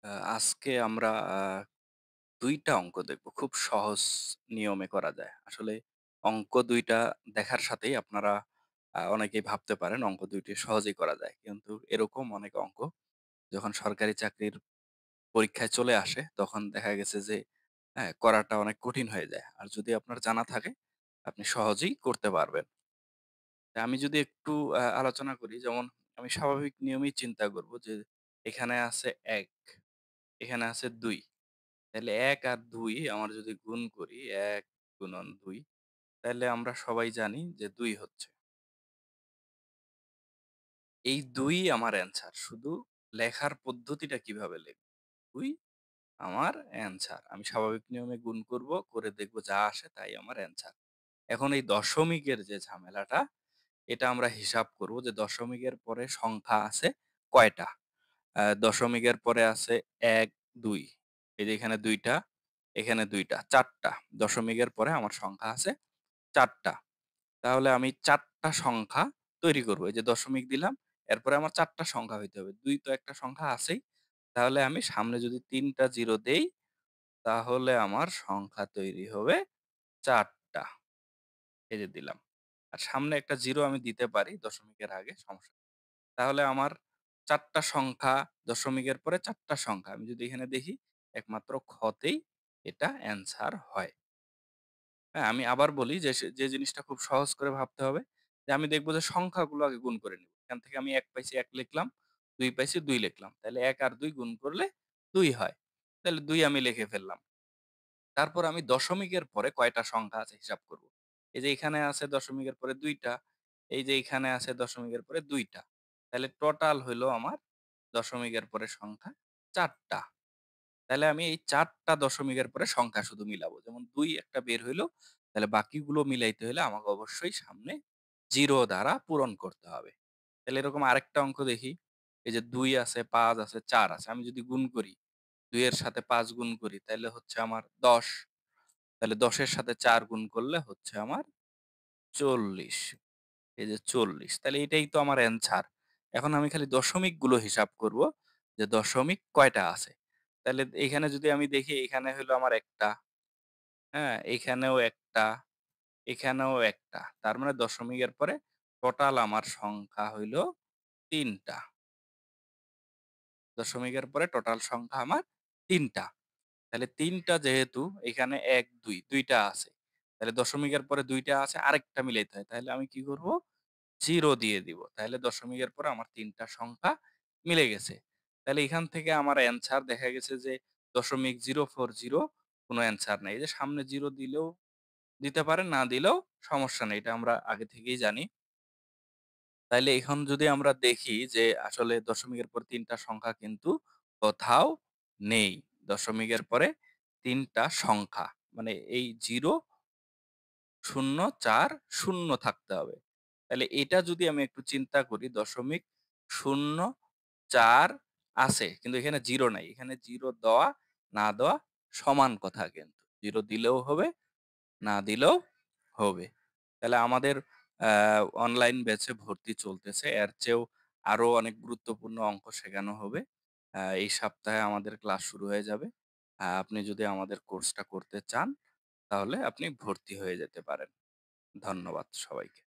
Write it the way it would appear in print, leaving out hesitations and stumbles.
আজকে আমরা ২ টা অঙ্ক দেখব। খুব সহজ নিয়মে করা যায়। আসলে অঙ্ক ২ টা দেখার সাথেই আপনারা অনেকেই ভাবতে পারেন অঙ্ক ২ টি সহজেই করা যায়। কিন্তু এরকম অনেক অঙ্ক যখন সরকারি চাকরির পরীক্ষায় চলে আসে, তখন দেখা গেছে যে করাটা অনেক কঠিন হয়ে যায়। আর যদি আপনার জানা থাকে, আপনি সহজেই করতে পারবেন। তা আমি যদি একটু আলোচনা করি, যেমন আমি স্বাভাবিক নিয়মেই চিন্তা করব যে এখানে আছে ১, এখানে আছে ২। তাইলে ১ আর ২ আমার যদি গুণ করি, ১ গুণন ২, তাইলে আমরা সবাই জানি যে ২ হচ্ছে। এই ২ আমার অ্যান্সার। শুধু লেখার পদ্ধতিটা কিভাবে লিখব? ২ আমার অ্যান্সার। আমি স্বাভাবিক নিয়মে গুণ করব, করে দেখব যা আসে তাই আমার অ্যান্সার। এখন এই দশমিকের যে ঝামেলাটা, এটা আমরা হিসাব করব যে দশমিকের পরে সংখ্যা আছে কয়টা? দশমিকের পরে আছে ১, ২। এই যে এখানে ২ টা, এখানে ২ টা, ৪ টা। দশমিকের পরে আমার সংখ্যা আছে ৪ টা। তাহলে আমি ৪ টা সংখ্যা তৈরি করব। এই যে দশমিক দিলাম, এরপরে আমার ৪ টা সংখ্যা হইতে হবে। ২ তো একটা সংখ্যা আছেই। তাহলে আমি সামনে যদি ৩ টা 0 দেই, তাহলে আমার সংখ্যা তৈরি হবে ৪ টা। এই যে দিলাম। আর সামনে একটা 0 আমি দিতে পারি দশমিকের আগে, সমস্যা নেই। তাহলে আমার ৪ টা সংখ্যা, দশমিকের পরে ৪ টা সংখ্যা। আমি যদি এখানে দেখি, একমাত্র খ তেই এটা অ্যান্সার হয়। হ্যাঁ, আমি আবার বলি যে যে জিনিসটা খুব সহজ করে ভাবতে হবে, যে আমি দেখব যে সংখ্যাগুলো আগে গুণ করে নিব। এখান থেকে আমি ১ পাইছি ১ লিখলাম, ২ পাইছি ২ লিখলাম। তাইলে ১ আর ২ গুণ করলে ২ হয়। তাহলে ২ আমি লিখে ফেললাম। তারপর আমি দশমিকের পরে কয়টা সংখ্যা আছে হিসাব করব। এই যে এখানে আছে দশমিকের পরে ২ টা, এই যে এখানে আছে দশমিকের পরে ২ টা। তাহলে টোটাল হইলো আমার দশমিকের পরে সংখ্যা ৪ টা। তাইলে আমি এই ৪ টা দশমিকের পরে সংখ্যা শুধু মিলাবো। যেমন ২ একটা বের হইলো, তাহলে বাকিগুলো মিলাইতে হইলে আমাকে অবশ্যই সামনে 0 দ্বারা পূরণ করতে হবে। তাহলে এরকম আরেকটা অঙ্ক দেখি। এই যে ২ আছে, ৫ আছে, ৪ আছে। আমি যদি গুণ করি, ২ এর সাথে ৫ গুণ করি, তাইলে হচ্ছে আমার ১০। তাহলে ১০ এর সাথে ৪ গুণ করলে হচ্ছে আমার ৪০। এই যে ৪০। তাহলে এটাই তো আমার অ্যান্সার। এখন আমি খালি দশমিকগুলো হিসাব করব যে দশমিক কয়টা আছে। তাহলে এখানে যদি আমি দেখি, এখানে হইলো আমার ১ টা, হ্যাঁ? এখানেও ১ টা, এখানেও ১ টা। তার মানে দশমিকের পরে টোটাল আমার সংখ্যা হইল ৩ টা। দশমিকের পরে টোটাল সংখ্যা আমার ৩ টা। তাহলে ৩ টা যেহেতু এখানে ১, ২, ২ টা আছে। তাহলে দশমিকের পরে ২ টা আছে, আরেকটা মিলাইতে হয়। তাহলে আমি কি করব? 0 দিয়ে দিব। তাহলে দশমিকের পরে আমার ৩ টা সংখ্যা মিলে গেছে। তাহলে এখান থেকে আমার অ্যান্সার দেখা গেছে যে 0.040, কোনো অ্যান্সার নাই। এই যে সামনে 0 দিলেও দিতে পারেন, না দিলেও সমস্যা নেই। এটা আমরা আগে থেকেই জানি। তাইলে এখন যদি আমরা দেখি যে আসলে দশমিকের পর ৩ টা সংখ্যা কিন্তু কোথাও নেই। দশমিকের পরে ৩ টা সংখ্যা। মানে এই 0, ০, ৪, ০ থাকতে হবে। তাহলে এটা যদি আমি একটু চিন্তা করি, ০.০৪ আছে। কিন্তু এখানে 0 নাই। এখানে 0 দেওয়া, না দেওয়া সমান কথা কিন্তু। 0 দিলেও হবে, না দিলেও হবে। তাহলে আমাদের অনলাইন ব্যাচে ভর্তি চলতেছে। এর চেয়েও আরো অনেক গুরুত্বপূর্ণ অঙ্ক শেখানো হবে। এই সপ্তাহে আমাদের ক্লাস শুরু হয়ে যাবে। আপনি যদি আমাদের কোর্সটা করতে চান, তাহলে আপনি ভর্তি হয়ে যেতে পারেন। ধন্যবাদ সবাইকে।